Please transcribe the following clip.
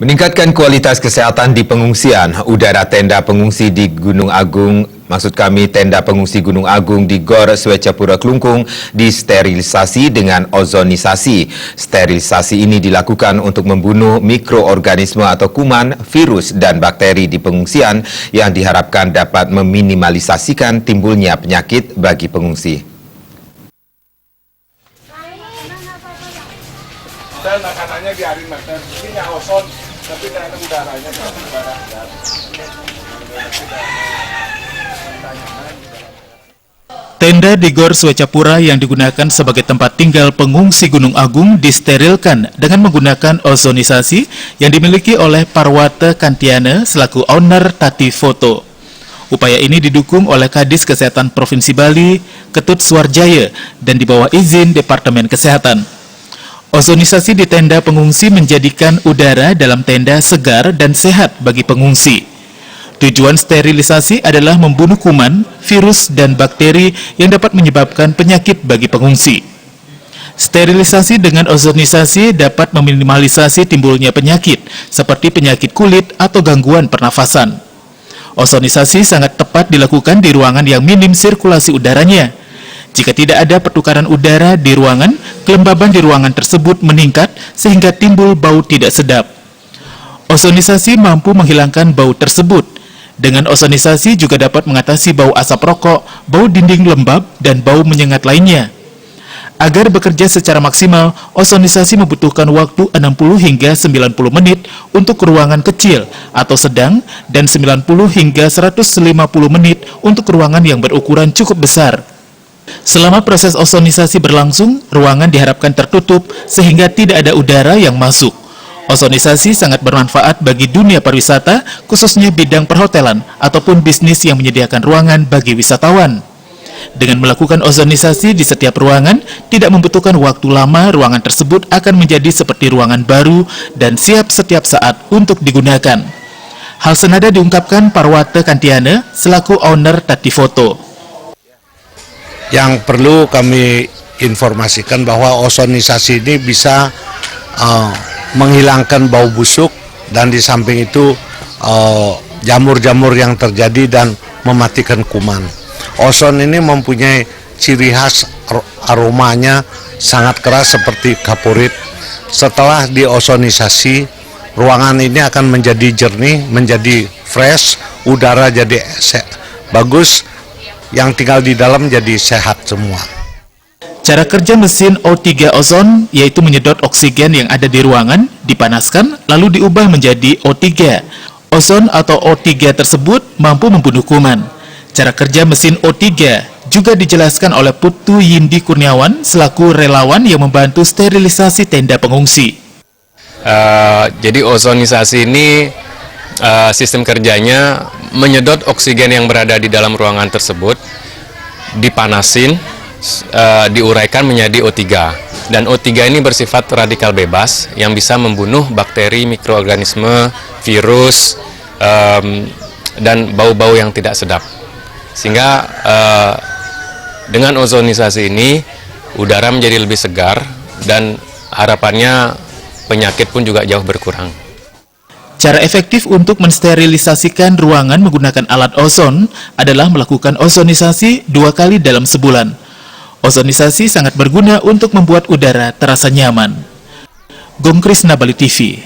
Meningkatkan kualitas kesehatan di pengungsian, udara tenda pengungsi di Gunung Agung, tenda pengungsi Gunung Agung di Gor Swecapura Klungkung disterilisasi dengan ozonisasi. Sterilisasi ini dilakukan untuk membunuh mikroorganisme atau kuman, virus, dan bakteri di pengungsian yang diharapkan dapat meminimalisasikan timbulnya penyakit bagi pengungsi. Dan makanannya biarin makan, ini ozon, tapi karena udaranya udara. Tenda di Gor Swecapura yang digunakan sebagai tempat tinggal pengungsi Gunung Agung disterilkan dengan menggunakan ozonisasi yang dimiliki oleh Parwata Kantiana selaku owner Tati Foto. Upaya ini didukung oleh Kadis Kesehatan Provinsi Bali, Ketut Suarjaya, dan di bawah izin Departemen Kesehatan. Ozonisasi di tenda pengungsi menjadikan udara dalam tenda segar dan sehat bagi pengungsi. Tujuan sterilisasi adalah membunuh kuman, virus, dan bakteri yang dapat menyebabkan penyakit bagi pengungsi. Sterilisasi dengan ozonisasi dapat meminimalisasi timbulnya penyakit, seperti penyakit kulit atau gangguan pernafasan. Ozonisasi sangat tepat dilakukan di ruangan yang minim sirkulasi udaranya. Jika tidak ada pertukaran udara di ruangan, kelembaban di ruangan tersebut meningkat sehingga timbul bau tidak sedap. Ozonisasi mampu menghilangkan bau tersebut. Dengan ozonisasi juga dapat mengatasi bau asap rokok, bau dinding lembab, dan bau menyengat lainnya. Agar bekerja secara maksimal, ozonisasi membutuhkan waktu 60 hingga 90 menit untuk ruangan kecil atau sedang dan 90 hingga 150 menit untuk ruangan yang berukuran cukup besar. Selama proses ozonisasi berlangsung, ruangan diharapkan tertutup sehingga tidak ada udara yang masuk. Ozonisasi sangat bermanfaat bagi dunia pariwisata, khususnya bidang perhotelan ataupun bisnis yang menyediakan ruangan bagi wisatawan. Dengan melakukan ozonisasi di setiap ruangan, tidak membutuhkan waktu lama, ruangan tersebut akan menjadi seperti ruangan baru dan siap setiap saat untuk digunakan. Hal senada diungkapkan Parwata Kantiana selaku owner Tati Foto. Yang perlu kami informasikan bahwa ozonisasi ini bisa menghilangkan bau busuk dan di samping itu jamur-jamur yang terjadi dan mematikan kuman. Ozon ini mempunyai ciri khas aromanya sangat keras seperti kapurit. Setelah diozonisasi, ruangan ini akan menjadi jernih, menjadi fresh, udara jadi bagus, yang tinggal di dalam jadi sehat semua. Cara kerja mesin O3 ozon yaitu menyedot oksigen yang ada di ruangan, dipanaskan, lalu diubah menjadi O3. Ozon atau O3 tersebut mampu membunuh kuman. Cara kerja mesin O3 juga dijelaskan oleh Putu Yindi Kurniawan selaku relawan yang membantu sterilisasi tenda pengungsi. Jadi ozonisasi ini sistem kerjanya menyedot oksigen yang berada di dalam ruangan tersebut, dipanasin, diuraikan menjadi O3. Dan O3 ini bersifat radikal bebas yang bisa membunuh bakteri, mikroorganisme, virus, dan bau-bau yang tidak sedap. Sehingga dengan ozonisasi ini udara menjadi lebih segar dan harapannya penyakit pun juga jauh berkurang. Cara efektif untuk mensterilisasikan ruangan menggunakan alat ozon adalah melakukan ozonisasi 2 kali dalam sebulan. Ozonisasi sangat berguna untuk membuat udara terasa nyaman. Gong Krisna, Bali TV.